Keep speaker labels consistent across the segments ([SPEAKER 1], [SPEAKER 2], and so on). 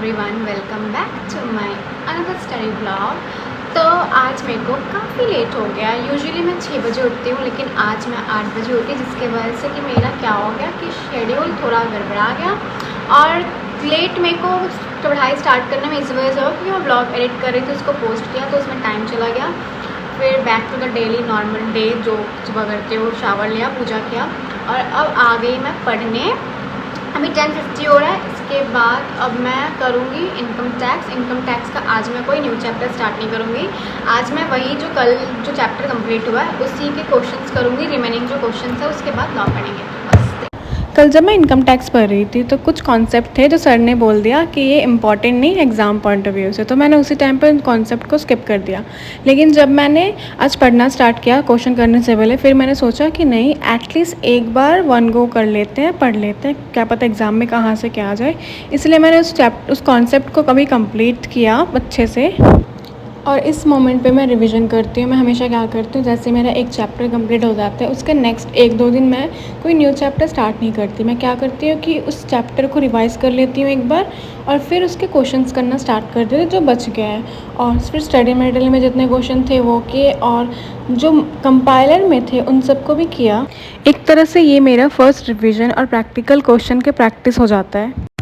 [SPEAKER 1] Everyone, welcome back to my another study blog. तो आज मेरे को काफ़ी लेट हो गया। यूजुअली मैं 6 बजे उठती हूँ, लेकिन आज मैं 8 बजे उठी, जिसके वजह से कि मेरा क्या हो गया कि शेड्यूल थोड़ा गड़बड़ा गया और लेट मेरे को पढ़ाई स्टार्ट करने में इस वजह से हो क्योंकि मैं ब्लॉग एडिट कर रही थी, उसको पोस्ट किया तो उसमें टाइम चला गया। फिर back to the daily normal day जो सुबह करते हो, शावर लिया, पूजा किया और अब आ गई मैं पढ़ने। अभी 10:50 हो रहा है। इसके बाद अब मैं करूँगी इनकम टैक्स का। आज मैं कोई न्यू चैप्टर स्टार्ट नहीं करूँगी। आज मैं वही जो कल जो चैप्टर कंप्लीट हुआ है उसी के क्वेश्चंस करूँगी। रिमेनिंग जो क्वेश्चंस है उसके बाद लॉ पढ़ेंगे।
[SPEAKER 2] कल जब मैं इनकम टैक्स पढ़ रही थी तो कुछ कॉन्सेप्ट थे जो सर ने बोल दिया कि ये इम्पॉर्टेंट नहीं है एग्ज़ाम पॉइंट ऑफ व्यू से, तो मैंने उसी टाइम पर इन कॉन्सेप्ट को स्किप कर दिया। लेकिन जब मैंने आज पढ़ना स्टार्ट किया क्वेश्चन करने से पहले, फिर मैंने सोचा कि नहीं, एटलीस्ट एक बार वन गो कर लेते हैं, पढ़ लेते हैं, क्या पता एग्ज़ाम में कहाँ से क्या आ जाए। इसलिए मैंने उस कॉन्सेप्ट को कभी कंप्लीट किया अच्छे से। और इस मोमेंट पे मैं रिवीजन करती हूँ। मैं हमेशा क्या करती हूँ, जैसे मेरा एक चैप्टर कंप्लीट हो जाता है उसके नेक्स्ट 1-2 दिन मैं कोई न्यू चैप्टर स्टार्ट नहीं करती। मैं क्या करती हूँ कि उस चैप्टर को रिवाइज़ कर लेती हूँ एक बार और फिर उसके क्वेश्चंस करना स्टार्ट कर देती हूँ जो बच गए हैं। और फिर स्टडी मटेरियल में जितने क्वेश्चन थे वो किए और जो कंपाइलर में थे उन सबको भी किया। एक तरह से ये मेरा फर्स्ट रिविज़न और प्रैक्टिकल क्वेश्चन के प्रैक्टिस हो जाता है।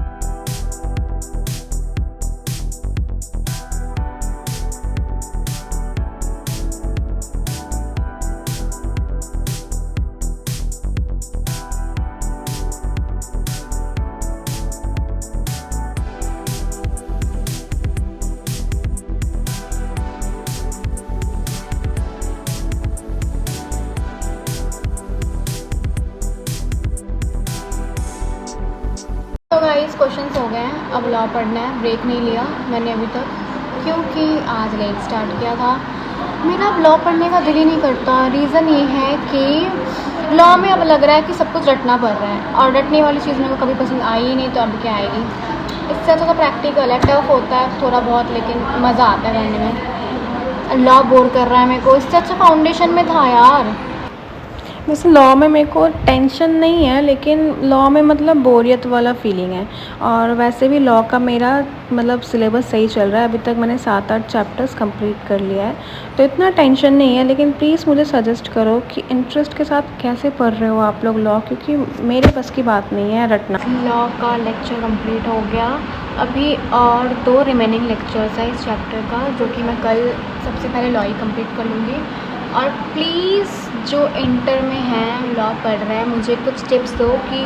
[SPEAKER 1] तो गाइस क्वेश्चंस हो गए हैं, अब लॉ पढ़ना है। ब्रेक नहीं लिया मैंने अभी तक क्योंकि आज लेट स्टार्ट किया था। मेरा अब लॉ पढ़ने का दिल ही नहीं करता। रीज़न ये है कि लॉ में अब लग रहा है कि सब कुछ रटना पड़ रहा है और रटने वाली चीज़ मेरे को कभी पसंद आई ही नहीं, तो अब क्या आएगी। इससे अच्छा तो प्रैक्टिकल है, टफ होता है थोड़ा बहुत लेकिन मज़ा आता है करने में। लॉ बोर कर रहा है मेरे को, इससे अच्छा फाउंडेशन में था यार।
[SPEAKER 2] वैसे लॉ में मेरे को टेंशन नहीं है, लेकिन लॉ में मतलब बोरियत वाला फीलिंग है। और वैसे भी लॉ का मेरा मतलब सिलेबस सही चल रहा है। अभी तक मैंने 7-8 चैप्टर्स कंप्लीट कर लिया है, तो इतना टेंशन नहीं है। लेकिन प्लीज़ मुझे सजेस्ट करो कि इंटरेस्ट के साथ कैसे पढ़ रहे हो आप लोग लॉ, क्योंकि मेरे बस की बात नहीं है रटना।
[SPEAKER 1] लॉ का लेक्चर कंप्लीट हो गया। अभी और 2 रिमेनिंग लेक्चर्स है इस चैप्टर का, जो कि मैं कल सबसे पहले लॉ ही कंप्लीट कर लूँगी। और प्लीज़ जो इंटर में हैं, लॉ पढ़ रहे हैं, मुझे कुछ टिप्स दो कि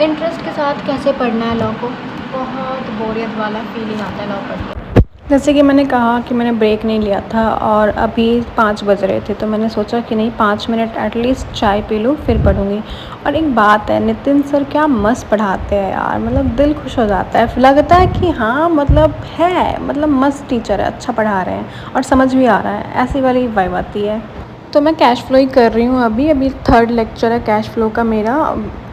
[SPEAKER 1] इंटरेस्ट के साथ कैसे पढ़ना है लॉ को। बहुत बोरियत वाला फीलिंग आता है लॉ पढ़ के।
[SPEAKER 2] जैसे कि मैंने कहा कि मैंने ब्रेक नहीं लिया था और अभी 5 बज रहे थे, तो मैंने सोचा कि नहीं, 5 मिनट एटलीस्ट चाय पी लूँ फिर पढ़ूँगी। और एक बात है, नितिन सर क्या मस्त पढ़ाते हैं यार, मतलब दिल खुश हो जाता है। लगता है कि हाँ मतलब मस्त टीचर है, अच्छा पढ़ा रहे हैं और समझ भी आ रहा है, ऐसी वाली वाइब आती है। तो मैं कैश फ्लो ही कर रही हूँ अभी 3rd लेक्चर है कैश फ्लो का मेरा।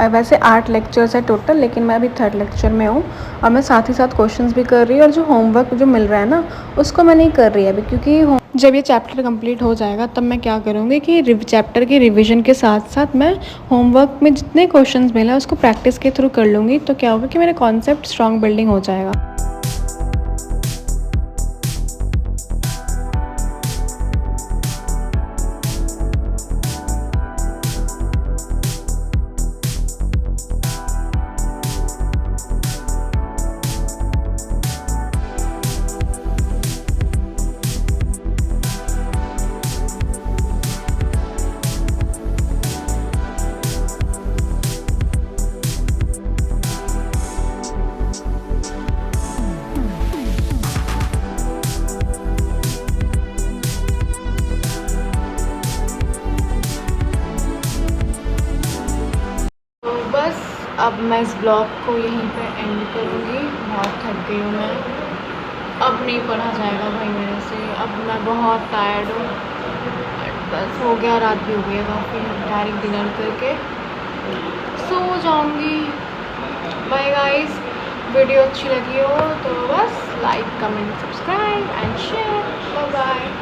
[SPEAKER 2] वैसे 8 लेक्चर्स है टोटल, लेकिन मैं अभी 3rd लेक्चर में हूँ और मैं साथ ही साथ क्वेश्चंस भी कर रही हूँ। और जो होमवर्क जो मिल रहा है ना, उसको मैं नहीं कर रही अभी, क्योंकि जब ये चैप्टर कंप्लीट हो जाएगा तब मैं क्या करूँगी कि चैप्टर के रिविज़न के साथ साथ मैं होमवर्क में जितने क्वेश्चंस मिले हैं उसको प्रैक्टिस के थ्रू कर लूँगी। तो क्या होगा कि मेरा कॉन्सेप्ट स्ट्रॉन्ग बिल्डिंग हो जाएगा।
[SPEAKER 1] बस अब मैं इस ब्लॉग को यहीं पे एंड करूँगी। बहुत थक गई हूँ मैं, अब नहीं पढ़ा जाएगा भाई मेरे से। अब मैं बहुत टायर्ड हूँ, बस हो गया, रात भी हो गई है काफ़ी। डायरेक्ट डिनर करके सो जाऊँगी। बाय गाइस, वीडियो अच्छी लगी हो तो बस like, comment, subscribe and share. Bye bye.